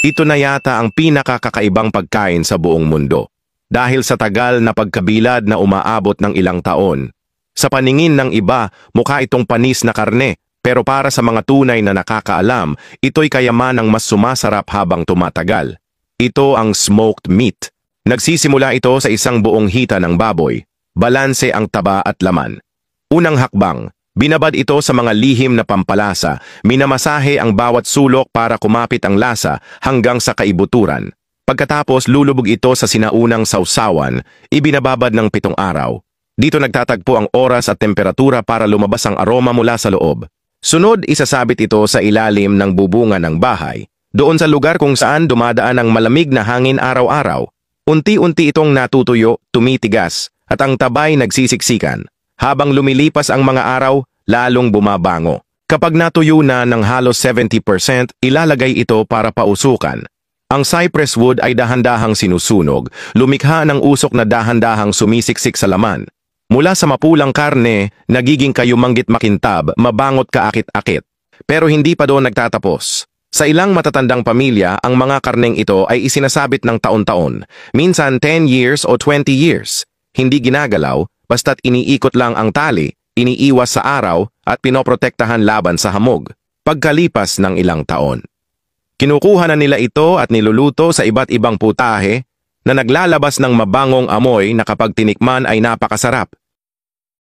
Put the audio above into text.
Ito na yata ang pinakakakaibang pagkain sa buong mundo. Dahil sa tagal na pagkabilad na umaabot ng ilang taon. Sa paningin ng iba, mukha itong panis na karne, pero para sa mga tunay na nakakaalam, ito'y kayamanang mas sumasarap habang tumatagal. Ito ang smoked meat. Nagsisimula ito sa isang buong hita ng baboy. Balanse ang taba at laman. Unang hakbang, binabad ito sa mga lihim na pampalasa, minamasahe ang bawat sulok para kumapit ang lasa hanggang sa kaibuturan. Pagkatapos lulubog ito sa sinaunang sausawan, ibinababad ng 7 araw. Dito nagtatagpo ang oras at temperatura para lumabas ang aroma mula sa loob. Sunod, isasabit ito sa ilalim ng bubungan ng bahay, doon sa lugar kung saan dumadaan ang malamig na hangin araw-araw. Unti-unti itong natutuyo, tumitigas, at ang tabay nagsisiksikan. Habang lumilipas ang mga araw, lalong bumabango. Kapag natuyo na ng halos 70%, ilalagay ito para pausukan. Ang cypress wood ay dahan-dahang sinusunog, lumikha ng usok na dahan-dahang sumisiksik sa laman. Mula sa mapulang karne, nagiging kayumanggit makintab, mabangot kaakit-akit. Pero hindi pa doon nagtatapos. Sa ilang matatandang pamilya, ang mga karneng ito ay isinasabit ng taon-taon, minsan 10 years o 20 years. Hindi ginagalaw, basta't iniikot lang ang tali, iniiwas sa araw at pinoprotektahan laban sa hamog. Pagkalipas ng ilang taon, kinukuha na nila ito at niluluto sa iba't ibang putahe na naglalabas ng mabangong amoy na kapag tinikman ay napakasarap.